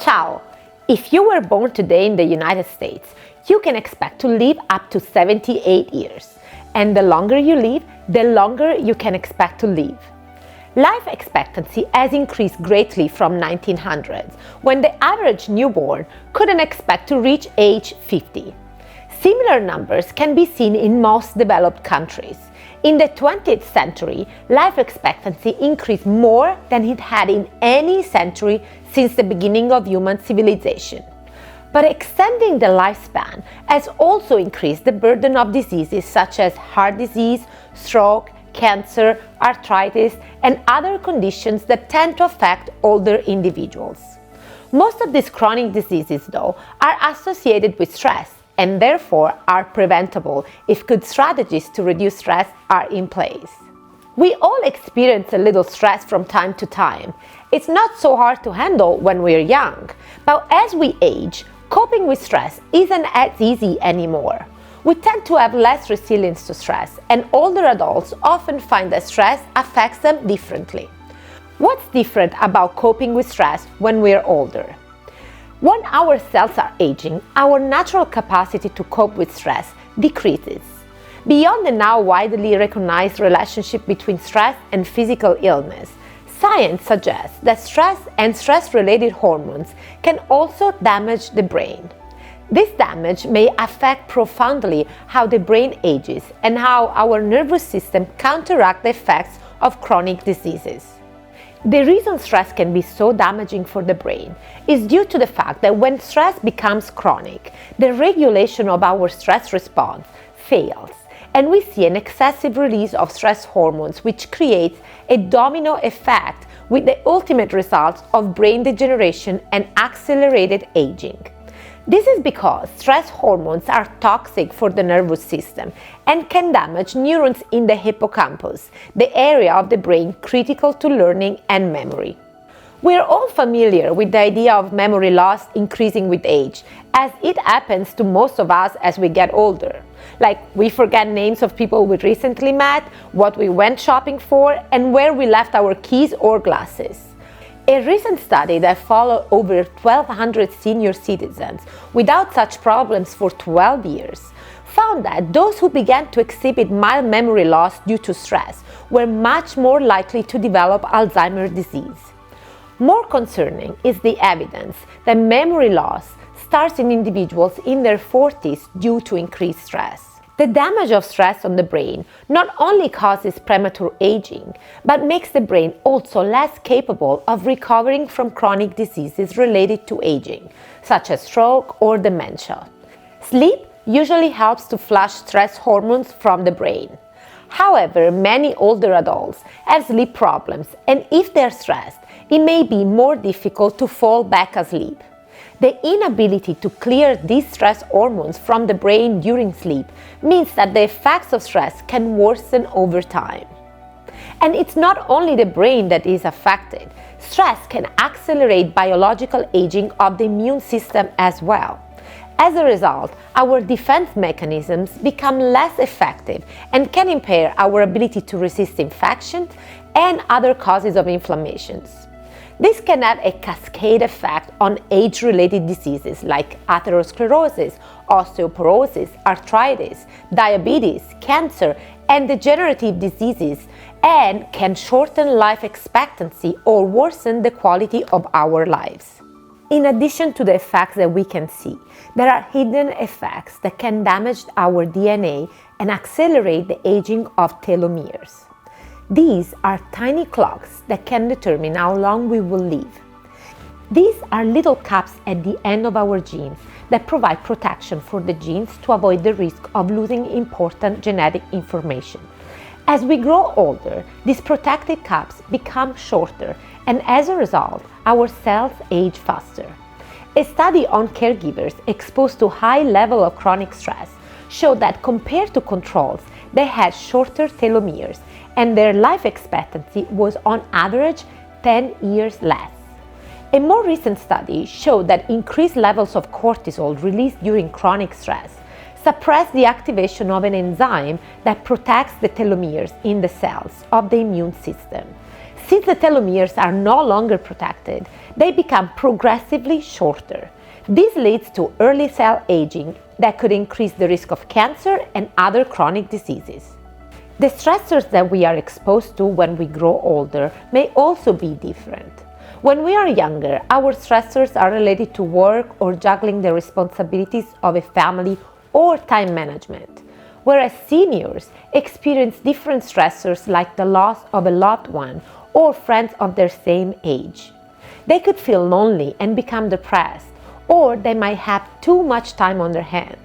Ciao! If you were born today in the United States, you can expect to live up to 78 years. And the longer you live, the longer you can expect to live. Life expectancy has increased greatly from 1900s, when the average newborn couldn't expect to reach age 50. Similar numbers can be seen in most developed countries. In the 20th century, life expectancy increased more than it had in any century since the beginning of human civilization. But extending the lifespan has also increased the burden of diseases such as heart disease, stroke, cancer, arthritis, and other conditions that tend to affect older individuals. Most of these chronic diseases, though, are associated with stress and therefore are preventable if good strategies to reduce stress are in place. We all experience a little stress from time to time. It's not so hard to handle when we're young, but as we age, coping with stress isn't as easy anymore. We tend to have less resilience to stress, and older adults often find that stress affects them differently. What's different about coping with stress when we're older? When our cells are aging, our natural capacity to cope with stress decreases. Beyond the now widely recognized relationship between stress and physical illness, science suggests that stress and stress-related hormones can also damage the brain. This damage may affect profoundly how the brain ages and how our nervous system counteracts the effects of chronic diseases. The reason stress can be so damaging for the brain is due to the fact that when stress becomes chronic, the regulation of our stress response fails, and we see an excessive release of stress hormones, which creates a domino effect with the ultimate result of brain degeneration and accelerated aging. This is because stress hormones are toxic for the nervous system and can damage neurons in the hippocampus, the area of the brain critical to learning and memory. We are all familiar with the idea of memory loss increasing with age, as it happens to most of us as we get older. Like, we forget names of people we recently met, what we went shopping for, and where we left our keys or glasses. A recent study that followed over 1,200 senior citizens without such problems for 12 years found that those who began to exhibit mild memory loss due to stress were much more likely to develop Alzheimer's disease. More concerning is the evidence that memory loss starts in individuals in their 40s due to increased stress. The damage of stress on the brain not only causes premature aging, but makes the brain also less capable of recovering from chronic diseases related to aging, such as stroke or dementia. Sleep usually helps to flush stress hormones from the brain. However, many older adults have sleep problems, and if they're stressed, it may be more difficult to fall back asleep. The inability to clear these stress hormones from the brain during sleep means that the effects of stress can worsen over time. And it's not only the brain that is affected. Stress can accelerate biological aging of the immune system as well. As a result, our defense mechanisms become less effective and can impair our ability to resist infections and other causes of inflammations. This can have a cascade effect on age-related diseases like atherosclerosis, osteoporosis, arthritis, diabetes, cancer, and degenerative diseases, and can shorten life expectancy or worsen the quality of our lives. In addition to the effects that we can see, there are hidden effects that can damage our DNA and accelerate the aging of telomeres. These are tiny clocks that can determine how long we will live. These are little caps at the end of our genes that provide protection for the genes to avoid the risk of losing important genetic information. As we grow older, these protective caps become shorter, and as a result, our cells age faster. A study on caregivers exposed to high level of chronic stress showed that compared to controls, they had shorter telomeres, and their life expectancy was on average 10 years less. A more recent study showed that increased levels of cortisol released during chronic stress suppress the activation of an enzyme that protects the telomeres in the cells of the immune system. Since the telomeres are no longer protected, They become progressively shorter. This leads to early cell aging that could increase the risk of cancer and other chronic diseases. The stressors that we are exposed to when we grow older may also be different. When we are younger, our stressors are related to work or juggling the responsibilities of a family or time management, whereas seniors experience different stressors like the loss of a loved one or friends of their same age. They could feel lonely and become depressed, or they might have too much time on their hands.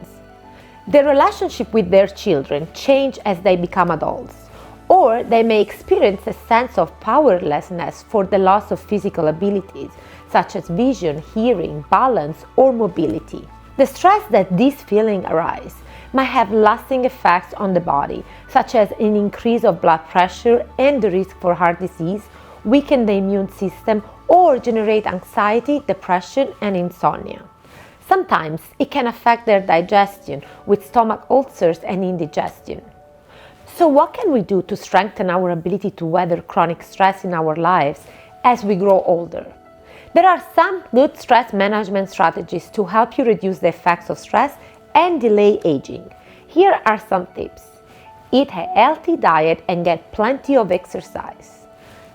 Their relationship with their children change as they become adults, or they may experience a sense of powerlessness for the loss of physical abilities, such as vision, hearing, balance, or mobility. The stress that these feelings arise might have lasting effects on the body, such as an increase of blood pressure and the risk for heart disease, weaken the immune system, or generate anxiety, depression, and insomnia. Sometimes it can affect their digestion with stomach ulcers and indigestion. So what can we do to strengthen our ability to weather chronic stress in our lives as we grow older? There are some good stress management strategies to help you reduce the effects of stress and delay aging. Here are some tips. Eat a healthy diet and get plenty of exercise.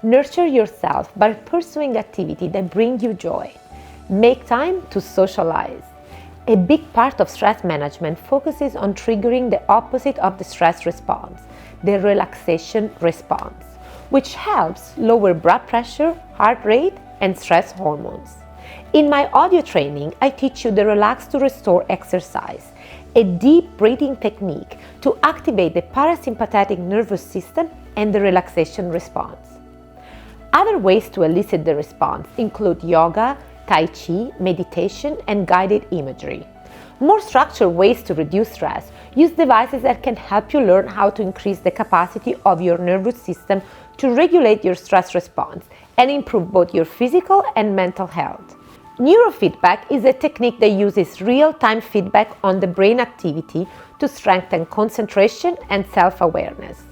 Nurture yourself by pursuing activities that bring you joy. Make time to socialize. A big part of stress management focuses on triggering the opposite of the stress response, the relaxation response, which helps lower blood pressure, heart rate, and stress hormones. In my audio training, I teach you the Relax to Restore exercise, a deep breathing technique to activate the parasympathetic nervous system and the relaxation response. Other ways to elicit the response include yoga, Tai Chi, meditation, and guided imagery. More structured ways to reduce stress use devices that can help you learn how to increase the capacity of your nervous system to regulate your stress response and improve both your physical and mental health. Neurofeedback is a technique that uses real-time feedback on the brain activity to strengthen concentration and self-awareness.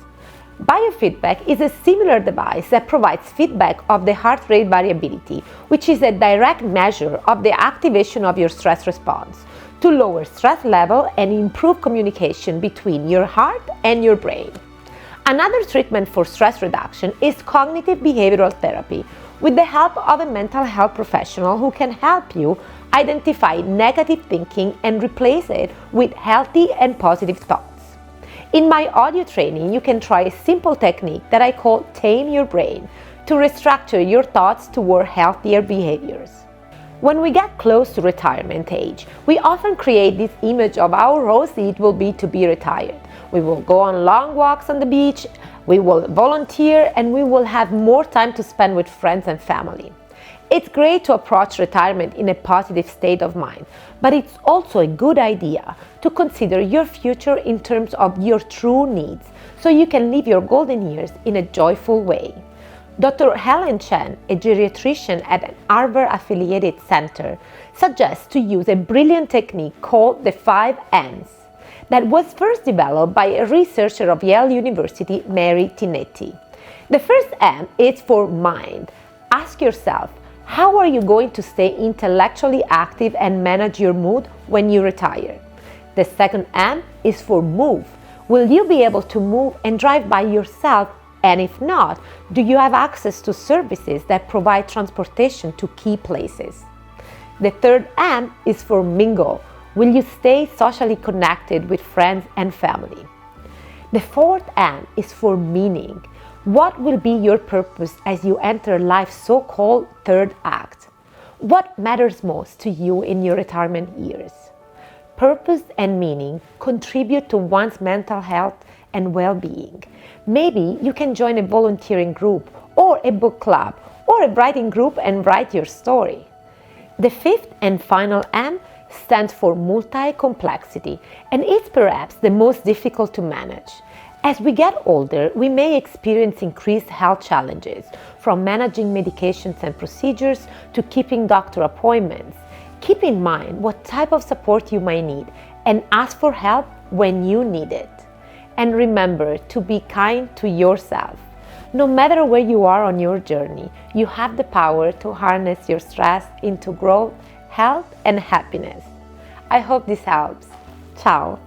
Biofeedback is a similar device that provides feedback of the heart rate variability, which is a direct measure of the activation of your stress response, to lower stress level and improve communication between your heart and your brain. Another treatment for stress reduction is cognitive behavioral therapy, with the help of a mental health professional who can help you identify negative thinking and replace it with healthy and positive thoughts. In my audio training, you can try a simple technique that I call Tame Your Brain to restructure your thoughts toward healthier behaviors. When we get close to retirement age, we often create this image of how rosy it will be to be retired. We will go on long walks on the beach, we will volunteer, and we will have more time to spend with friends and family. It's great to approach retirement in a positive state of mind, but it's also a good idea to consider your future in terms of your true needs, so you can live your golden years in a joyful way. Dr. Helen Chen, a geriatrician at an Harvard-affiliated center, suggests to use a brilliant technique called the 5 M's that was first developed by a researcher of Yale University, Mary Tinetti. The first M is for mind. Ask yourself, how are you going to stay intellectually active and manage your mood when you retire? The second M is for move. Will you be able to move and drive by yourself? And if not, do you have access to services that provide transportation to key places? The third M is for mingle. Will you stay socially connected with friends and family? The fourth M is for meaning. What will be your purpose as you enter life's so-called third act? What matters most to you in your retirement years? Purpose and meaning contribute to one's mental health and well-being. Maybe you can join a volunteering group or a book club or a writing group and write your story. The fifth and final M stands for multicomplexity, and it's perhaps the most difficult to manage. As we get older, we may experience increased health challenges, from managing medications and procedures to keeping doctor appointments. Keep in mind what type of support you might need and ask for help when you need it. And remember to be kind to yourself. No matter where you are on your journey, you have the power to harness your stress into growth, health, and happiness. I hope this helps. Ciao!